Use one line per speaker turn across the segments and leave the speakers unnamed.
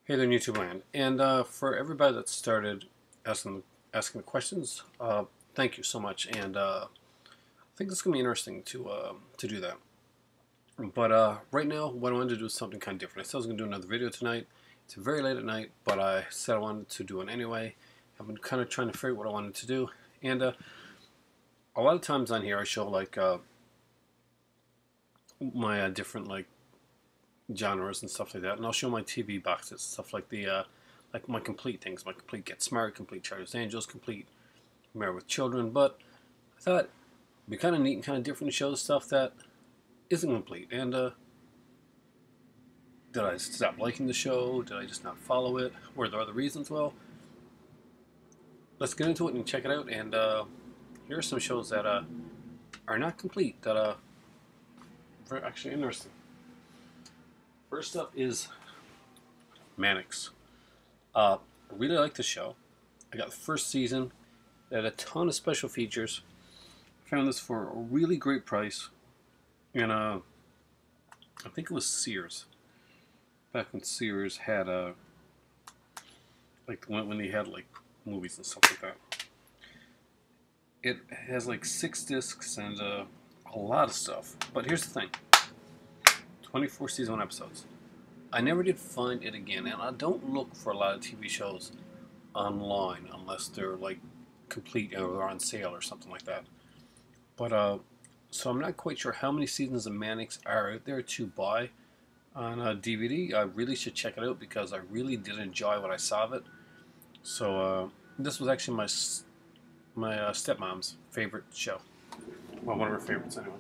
Hey there, YouTube land, and for everybody that started asking the questions, thank you so much. And I think it's gonna be interesting to do that. But right now, what I wanted to do is something kind of different. I said I was gonna do another video tonight. It's very late at night, but I said I wanted to do it anyway. I've been kind of trying to figure out what I wanted to do, and a lot of times on here I show like my different like genres and stuff like that, and I'll show my TV boxes, stuff like the like my complete things, my complete Get Smart, complete Charlie's Angels, complete Married with Children. But I thought it'd be kind of neat and kind of different to show the stuff that isn't complete. And did I stop liking the show? Did I just not follow it? Were there other reasons? Well, let's get into it and check it out. And here are some shows that are not complete that are actually interesting. First up is Mannix. I really like the show. I got the first season. It had a ton of special features. I found this for a really great price. And I think it was Sears. Back when Sears had like when they had like movies and stuff like that. It has like 6 discs and a lot of stuff. But here's the thing. 24 season 1 episodes. I never did find it again, and I don't look for a lot of TV shows online unless they're like complete or they're on sale or something like that. But so I'm not quite sure how many seasons of Mannix are out there to buy on DVD. I really should check it out because I really did enjoy what I saw of it. So this was actually my stepmom's favorite show. Well, one of her favorites anyway.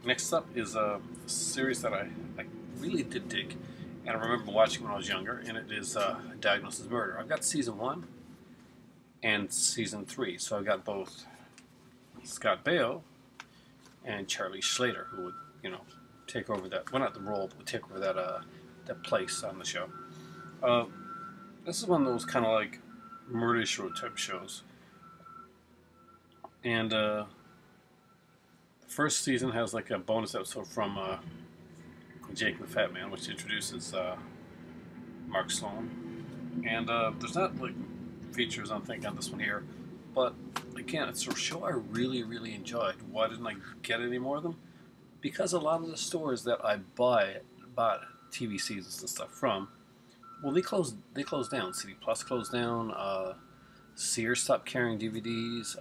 Next up is a series that I really did dig, and I remember watching when I was younger, and it is Diagnosis Murder. I've got season 1 and season 3, so I've got both Scott Baio and Charlie Slater, who would, take over that, well, not the role, but would take over that place on the show. This is one of those kind of like murder show type shows, and first season has like a bonus episode from Jake the Fat Man, which introduces Mark Sloan. And there's not like features, I think, on this one here. But again, it's a show I really, really enjoyed. Why didn't I get any more of them? Because a lot of the stores that I bought TV seasons and stuff from, well, they closed down. CD Plus closed down. Sears stopped carrying DVDs.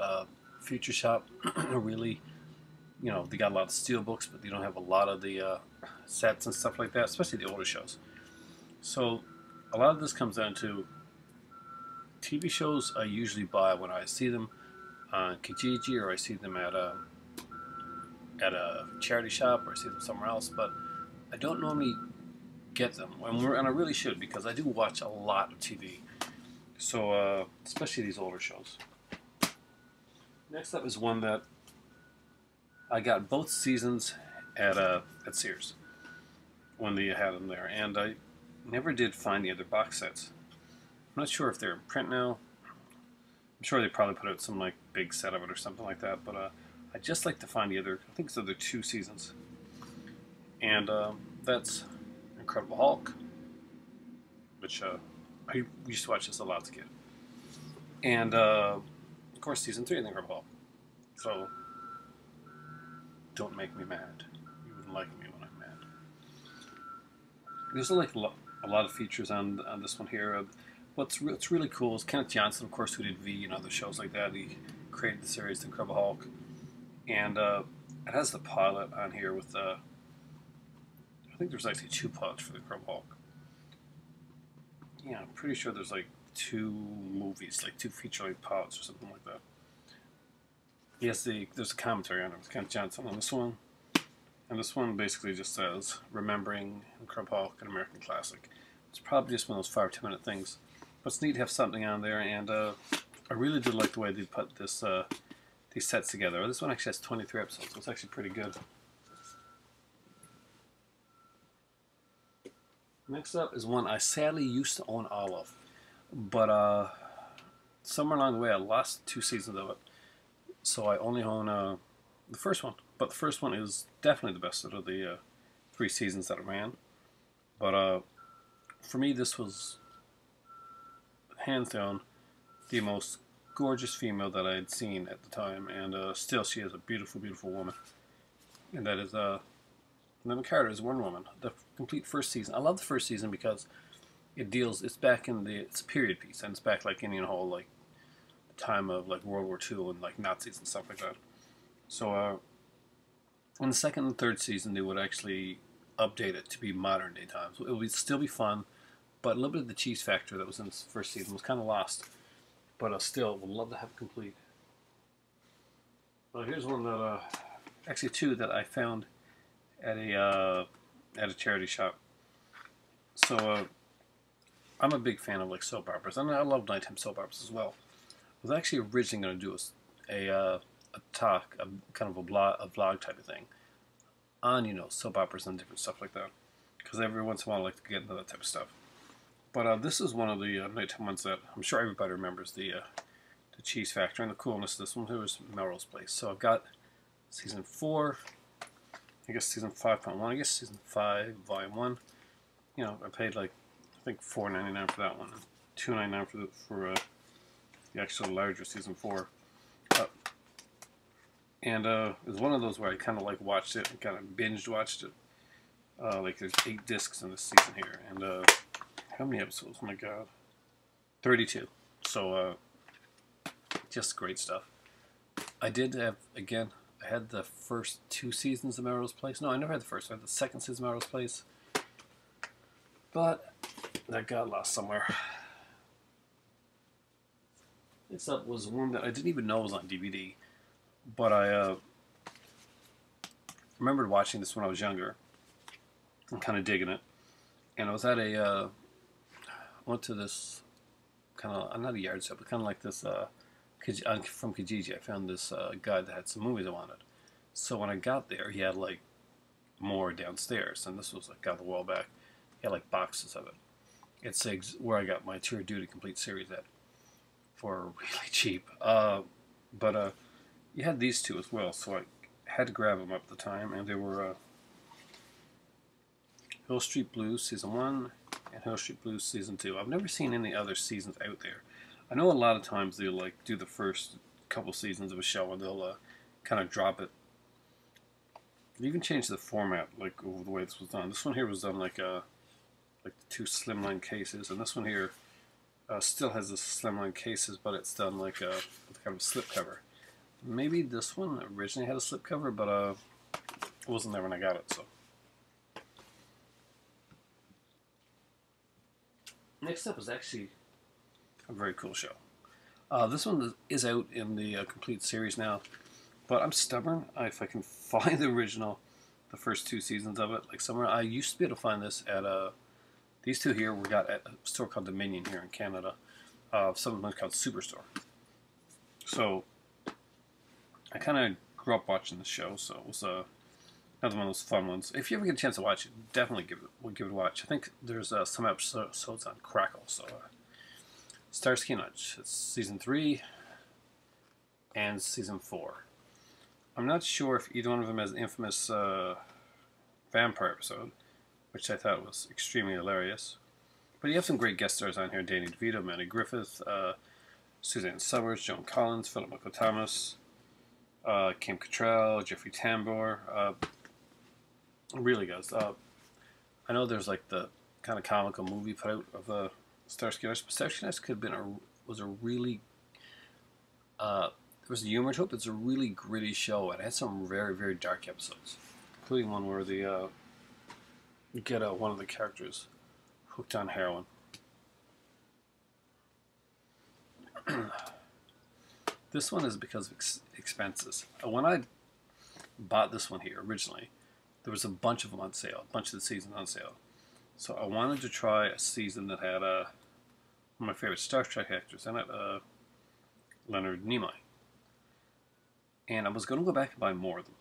Future Shop really, they got a lot of steel books, but they don't have a lot of the sets and stuff like that, especially the older shows. So a lot of this comes down to TV shows I usually buy when I see them on Kijiji, or I see them at a charity shop, or I see them somewhere else, but I don't normally get them, and I really should, because I do watch a lot of TV. So especially these older shows. Next up is one that I got both seasons at Sears when they had them there, and I never did find the other box sets. I'm not sure if they're in print now. I'm sure they probably put out some like big set of it or something like that, but I just like to find the other, I think it's the other 2 seasons. And that's Incredible Hulk, which I used to watch this a lot as a kid. And of course season 3 of Incredible Hulk. So don't make me mad. You wouldn't like me when I'm mad. There's like a lot of features on this one here. What's really cool is Kenneth Johnson, of course, who did V and other shows like that. He created the series The Incredible Hulk, and it has the pilot on here with I think there's actually 2 pilots for The Incredible Hulk. Yeah, I'm pretty sure there's like 2 movies, like 2 feature-length pilots or something like that. Yes, there's a commentary on it with Kenneth Johnson on this one. And this one basically just says, Remembering Incredible Hulk, an American Classic. It's probably just one of those 5 or 10 minute things. But it's neat to have something on there, and I really did like the way they put this these sets together. This one actually has 23 episodes, so it's actually pretty good. Next up is one I sadly used to own all of. But somewhere along the way I lost 2 seasons of it. So I only own the first one. But the first one is definitely the best out of the 3 seasons that it ran. But for me, this was hands down the most gorgeous female that I had seen at the time, and still she is a beautiful, beautiful woman. And that is Lynda Carter is Wonder Woman. The complete first season. I love the first season because it's back in it's a period piece, and it's back like Indian Hall, like the time of like World War II and like Nazis and stuff like that. So in the second and third season, they would actually update it to be modern day times. It would still be fun, but a little bit of the cheese factor that was in the first season was kind of lost. But still, would love to have it complete. Well, here's one that actually two that I found at a charity shop. So I'm a big fan of like soap operas, and I love nighttime soap operas as well. I was actually originally going to do a talk, kind of a vlog type of thing on soap operas and different stuff like that, because every once in a while I like to get into that type of stuff. But this is one of the nighttime ones that I'm sure everybody remembers, the cheese factor and the coolness of this one. It was Melrose Place. So I've got season 4, I guess season 5.1, I guess season 5, volume 1. I paid like, I think $4.99 for that one, and $2.99 for the actual larger season 4. And it was one of those where I kind of like watched it and kind of binged watched it. Like there's 8 discs in this season here, and how many episodes? Oh my god, 32. So just great stuff. I did have, again, I had the first 2 seasons of Melrose Place. No, I never had the first. I had the second season of Melrose Place, but that got lost somewhere. Next up was one that I didn't even know was on DVD, but I remembered watching this when I was younger and kind of digging it. And I was at went to this kind of, not a yard sale, but kind of like this, from Kijiji. I found this guy that had some movies I wanted. So when I got there, he had like more downstairs, and this was like got a while back. He had like boxes of it. It's where I got my Tour of Duty complete series at for really cheap. But you had these 2 as well, so I had to grab them up at the time, and they were Hill Street Blues Season 1 and Hill Street Blues Season 2. I've never seen any other seasons out there. I know a lot of times they'll like do the first couple seasons of a show and they'll kind of drop it. They even changed the format, like over the way this was done. This one here was done like the 2 slimline cases, and this one here still has the slimline cases, but it's done like with kind of a slip cover. Maybe this one originally had a slip cover, but it wasn't there when I got it. So next up is actually a very cool show. This one is out in the complete series now, but I'm stubborn. If I can find the original, the first 2 seasons of it, like somewhere, I used to be able to find this at these 2 here were got at a store called Dominion here in Canada. Something called Superstore. So I kind of grew up watching the show, so it was another one of those fun ones. If you ever get a chance to watch it, definitely give it a watch. I think there's some episodes on Crackle, so Starsky and Hutch. It's season 3 and season 4. I'm not sure if either one of them has an infamous vampire episode, which I thought was extremely hilarious. But you have some great guest stars on here: Danny DeVito, Manny Griffith, Suzanne Summers, Joan Collins, Philip Michael Thomas, Kim Cattrall, Jeffrey Tambor. Really guys. I know there's like the kind of comical movie put out of Starsky and Hutch, but Starsky and Hutch could have been was a really there was a humor to it. It's a really gritty show, and it had some very, very dark episodes, including one where the get one of the characters hooked on heroin. This one is because of expenses. When I bought this one here originally, there was a bunch of them on sale, a bunch of the seasons on sale. So I wanted to try a season that had one of my favorite Star Trek actors in it, Leonard Nimoy. And I was going to go back and buy more of them.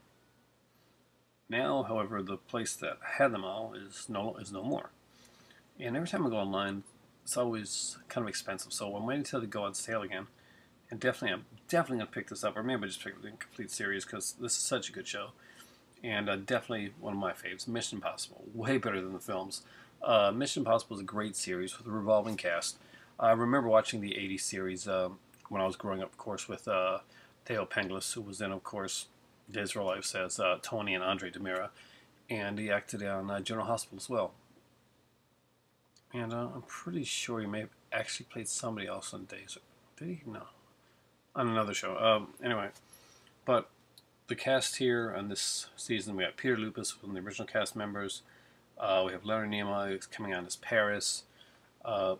Now, however, the place that had them all is no more. And every time I go online, it's always kind of expensive. So I'm waiting until they go on sale again. And I'm definitely going to pick this up, or maybe just pick up the complete series, because this is such a good show. and definitely one of my favorites, Mission Impossible. Way better than the films. Mission Impossible is a great series with a revolving cast. I remember watching the '80s series when I was growing up, of course, with Theo Penghlis, who was in, of course, Days of Our Lives as Tony and Andre Demira, and he acted on General Hospital as well. And I'm pretty sure he may have actually played somebody else on Days. Did he? No. On another show. Anyway, but the cast here on this season, we have Peter Lupus, one of the original cast members. We have Leonard Nimoy coming on as Paris. Is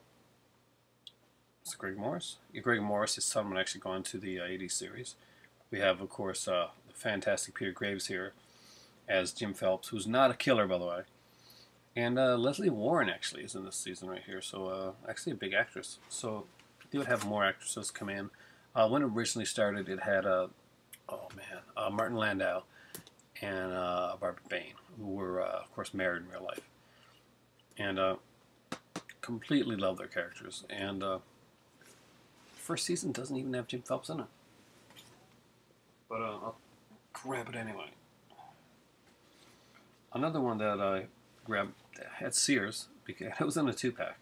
it Greg Morris? Yeah, Greg Morris, his son, would actually go on to the '80s series. We have, of course, the fantastic Peter Graves here as Jim Phelps, who's not a killer, by the way. And Leslie Warren actually is in this season right here, so actually a big actress. So they would have more actresses come in. When it originally started, it had Martin Landau and Barbara Bain, who were, of course, married in real life. And completely love their characters. And the first season doesn't even have Jim Phelps in it. But I'll grab it anyway. Another one that I grabbed at Sears, because it was in a 2-pack.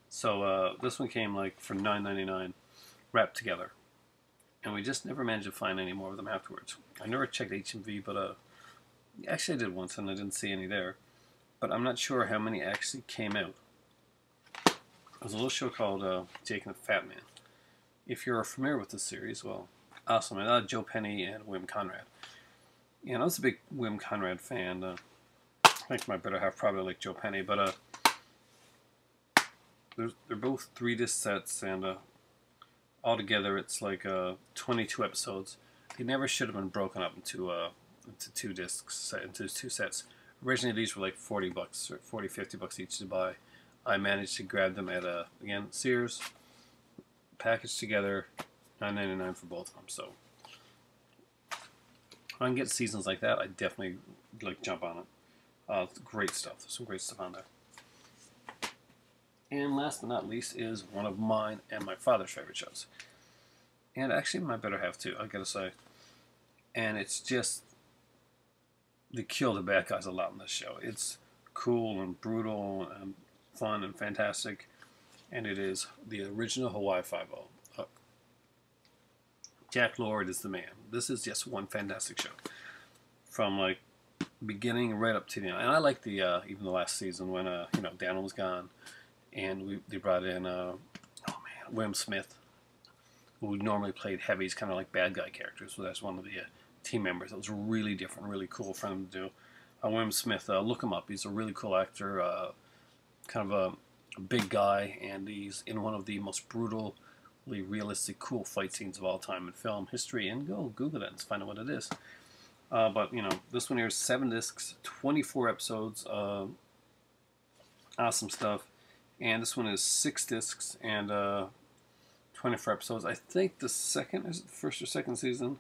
So this one came like for $9.99, wrapped together. And we just never managed to find any more of them afterwards. I never checked HMV, but actually I did once and I didn't see any there. But I'm not sure how many actually came out. There's a little show called Jake and the Fat Man. If you're familiar with this series, well, awesome. And Joe Penny and Wim Conrad. And I was a big Wim Conrad fan. I think my better half probably like Joe Penny, but they're both 3-disc sets, and altogether it's like 22 episodes. They never should have been broken up into 2 discs, into 2 sets. Originally these were like $40 or $40, $50 each to buy. I managed to grab them at again, Sears, packaged together, $9.99 for both of them. So if I can get seasons like that, I definitely like jump on it. Great stuff. There's some great stuff on there. And last but not least is one of mine and my father's favorite shows. And actually my better half too, I gotta say. And it's just, they kill the bad guys a lot in this show. It's cool and brutal and fun and fantastic. And it is the original Hawaii Five-O. Jack Lord is the man. This is just one fantastic show. From like beginning right up to the end. And I like the even the last season when Daniel was gone, and they brought in William Smith, who normally played heavies, kind of like bad guy characters. So that's one of the team members. It was really different, really cool for him to do. William Smith, look him up. He's a really cool actor, kind of a big guy, and he's in one of the most brutally realistic, cool fight scenes of all time in film history. And go Google it and find out what it is. But this one here is 7 discs, 24 episodes, awesome stuff. And this one is 6 discs and 24 episodes. I think the first or second season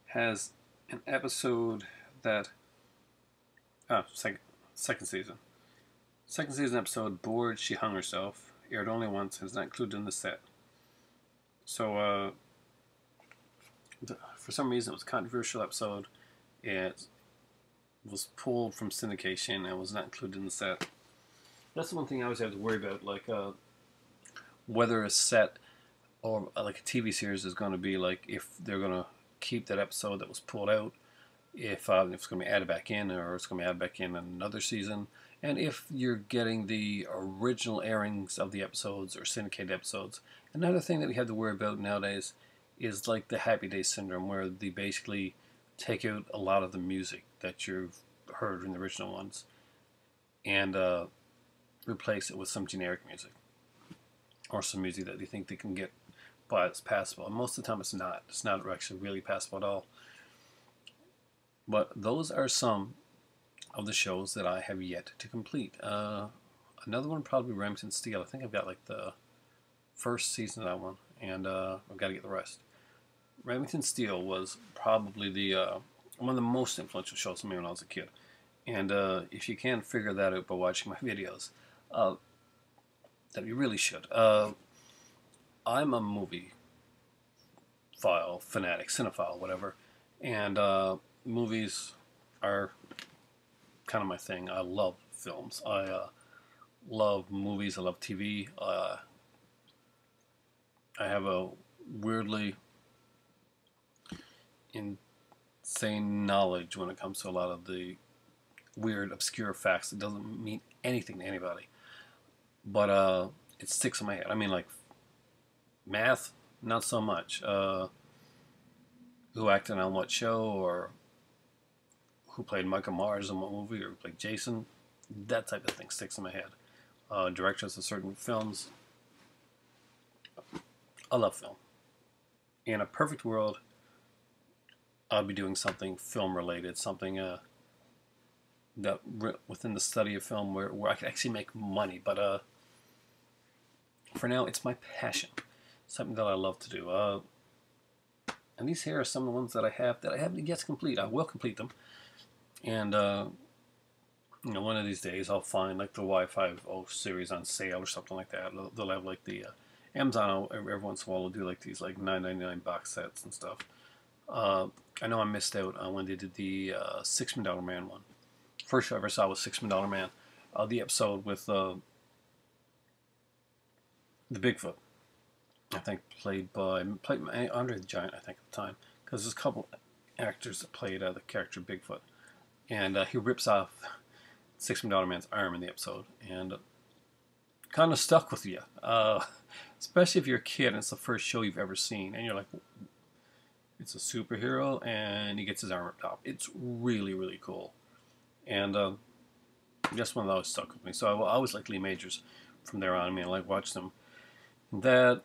has an episode that second season. Second season episode, Bored, She Hung Herself, aired only once, and is not included in the set. So, for some reason, it was a controversial episode. It was pulled from syndication and was not included in the set. That's the one thing I always have to worry about, like whether a set or like a TV series is going to be like, if they're going to keep that episode that was pulled out, if it's going to be added back in, or it's going to be added back in another season, and if you're getting the original airings of the episodes or syndicated episodes. Another thing that we have to worry about nowadays is like the Happy Days syndrome, where they basically take out a lot of the music that you've heard in the original ones and replace it with some generic music or some music that they think they can get by as passable. And most of the time it's not. It's not actually really passable at all. But those are some of the shows that I have yet to complete. Another one probably Remington Steele. I think I've got like the first season of that one, and I've got to get the rest. Remington Steele was probably the one of the most influential shows for me when I was a kid. And if you can't figure that out by watching my videos, that you really should. I'm a movie fanatic, cinephile, whatever, and movies are kind of my thing. I love films. I love movies. I love TV. I have a weirdly insane knowledge when it comes to a lot of the weird, obscure facts that doesn't mean anything to anybody. But it sticks in my head. I mean, like, math, not so much. Who acted on what show, or who played Michael Myers in what movie, or who played Jason, that type of thing sticks in my head. Directors of certain films. I love film. In a perfect world, I'll be doing something film related, something that within the study of film where I can actually make money. But for now, it's my passion, something that I love to do. And these here are some of the ones that I haven't yet to complete. I will complete them, and one of these days I'll find like the Y50 series on sale or something like that. They'll have like the Amazon every once in a while will do like these like $9.99 box sets and stuff. I know I missed out on when they did the $6 Million Man one. First show I ever saw was $6 Million Man. The episode with the Bigfoot, I think played by Andre the Giant, I think at the time, because there's a couple actors that played the character Bigfoot, and he rips off $6 Million Man's arm in the episode, and kind of stuck with you, especially if you're a kid and it's the first show you've ever seen, and you're like, it's a superhero and he gets his arm ripped off. It's really, really cool, and just one that always stuck with me. So I always liked Lee Majors from there on. I mean, I like watching him. That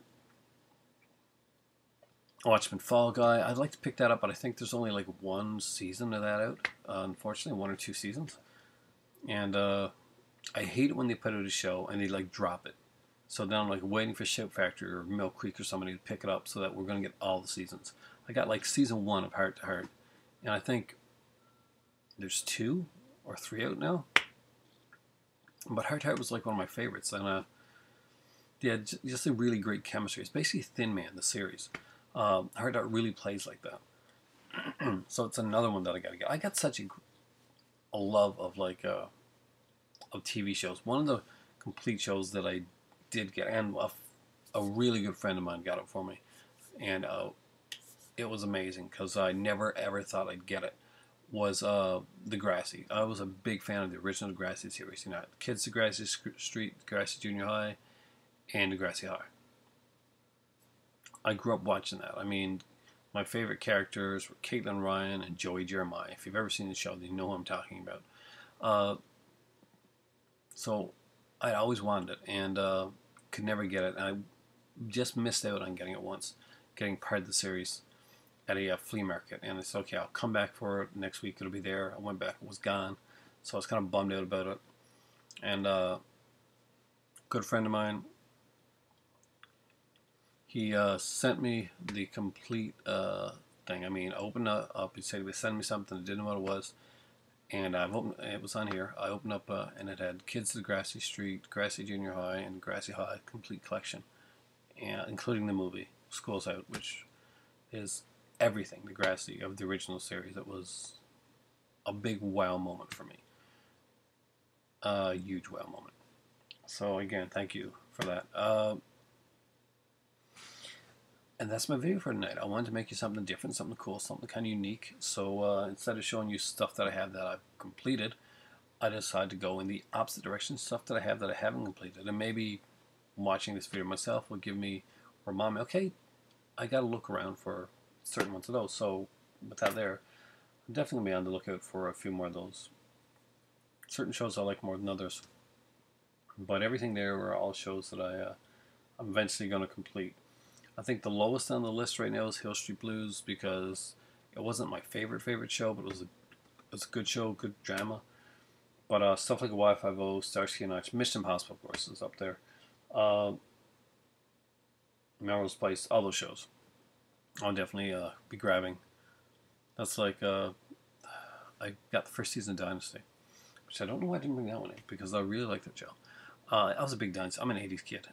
Watchmen Fall Guy, I'd like to pick that up, but I think there's only like one season of that out. Unfortunately, 1 or 2 seasons. And I hate it when they put out a show and they like drop it. So then I'm like waiting for Shout Factory or Mill Creek or somebody to pick it up so that we're going to get all the seasons. I got like season 1 of Heart to Heart, and I think there's 2 or 3 out now. But Heart to Heart was like one of my favorites, and yeah, just a really great chemistry. It's basically Thin Man, the series. Heart to Heart really plays like that. So it's another one that I got to get. I got such a love of like of TV shows. One of the complete shows that I did get, and a really good friend of mine got it for me, and it was amazing because I never ever thought I'd get it. Was Degrassi. I was a big fan of the original Degrassi series. You know, Kids Degrassi Street, Degrassi Junior High, and Degrassi High. I grew up watching that. I mean, my favorite characters were Caitlin Ryan and Joey Jeremiah. If you've ever seen the show, then you know who I'm talking about. So I always wanted it and could never get it. And I just missed out on getting it once, getting part of the series at a flea market. And I said, okay, I'll come back for it next week. It'll be there. I went back. It was gone. So I was kind of bummed out about it. And a good friend of mine, he sent me the complete thing. I mean, I opened it up. He said he would send me something. I didn't know what it was. And I've opened, it was on here. I opened up and it had Kids Degrassi Street, Degrassi Junior High, and Degrassi High complete collection, and including the movie School's Out, which is everything Degrassi of the original series. It was a big wow moment for me. A huge wow moment. So again, thank you for that. And that's my video for tonight. I wanted to make you something different, something cool, something kind of unique. So instead of showing you stuff that I have that I've completed, I decided to go in the opposite direction, stuff that I have that I haven't completed. And maybe watching this video myself will give me, remind me, okay, I got to look around for certain ones of those. So with that there, I'm definitely going to be on the lookout for a few more of those. Certain shows I like more than others. But everything there are all shows that I'm eventually going to complete. I think the lowest on the list right now is Hill Street Blues because it wasn't my favorite show, but it was a good show, good drama. But stuff like Y50, Starsky and Hutch, Mission Impossible, of course, is up there. Melrose Place, all those shows. I'll definitely be grabbing. That's like I got the first season of Dynasty, which I don't know why I didn't bring that one in because I really like that show. I was a big Dynasty. I'm an 80s kid.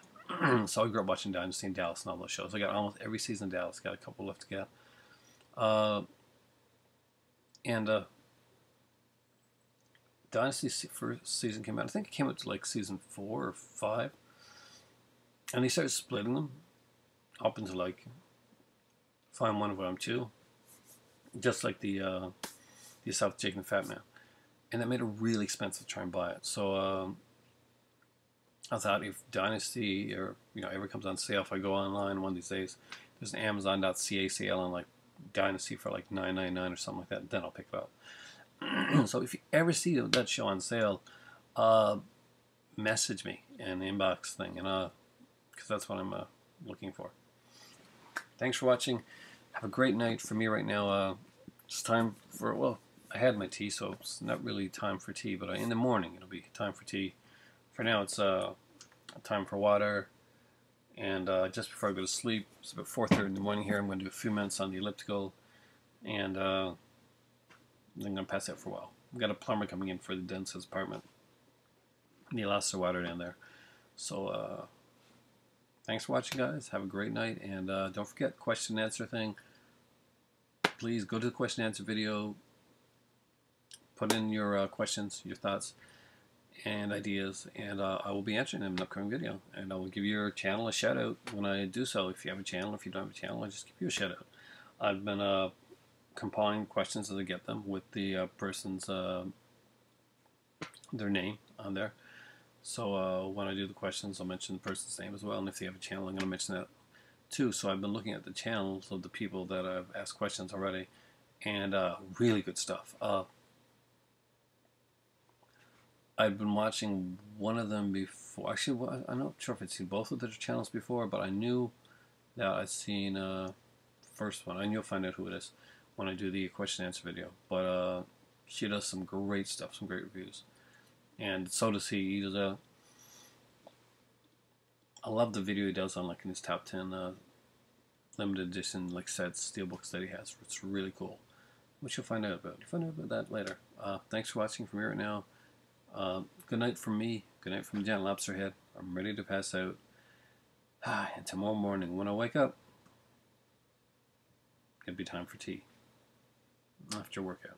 So I grew up watching Dynasty in Dallas and all those shows. I got almost every season in Dallas. Got a couple left to get. And Dynasty first season came out. I think it came out to like season 4 or 5, and they started splitting them up into like Volume 1 and Volume 2, just like the South Jake and the Fat Man, and that made it really expensive to try and buy it. So I thought if Dynasty or ever comes on sale, if I go online one of these days, there's an Amazon.ca sale on like Dynasty for like $9.99 or something like that, then I'll pick it up. So if you ever see that show on sale, message me an inbox thing, and because that's what I'm looking for. Thanks for watching. Have a great night. For me right now, it's time for, well, I had my tea, so it's not really time for tea, but in the morning it'll be time for tea. For now, it's time for water, and just before I go to sleep, it's about 4:30 in the morning here. I'm going to do a few minutes on the elliptical, and then I'm going to pass out for a while. We've got a plumber coming in for the dentist's apartment. Need lots of water down there. So thanks for watching, guys. Have a great night, and don't forget question and answer thing. Please go to the question and answer video. Put in your questions, your thoughts, and ideas, and I will be answering them in an upcoming video. And I will give your channel a shout out when I do so. If you have a channel, if you don't have a channel, I'll just give you a shout out. I've been compiling questions as I get them with the person's their name on there. So when I do the questions, I'll mention the person's name as well, and if they have a channel, I'm going to mention that too. So I've been looking at the channels of the people that I've asked questions already, and really good stuff. I've been watching one of them before. Actually, I'm not sure if I'd seen both of their channels before, but I knew that I'd seen the first one. I knew I'll find out who it is when I do the question and answer video. But she does some great stuff, some great reviews, and so does he. He does I love the video he does on like in his top 10 limited edition like sets, steelbooks that he has. It's really cool, which you'll find out about. You'll find out about that later. Thanks for watching from here right now. Good night from me. Good night from Jan Lobsterhead. I'm ready to pass out. And tomorrow morning when I wake up, it'll be time for tea after workout.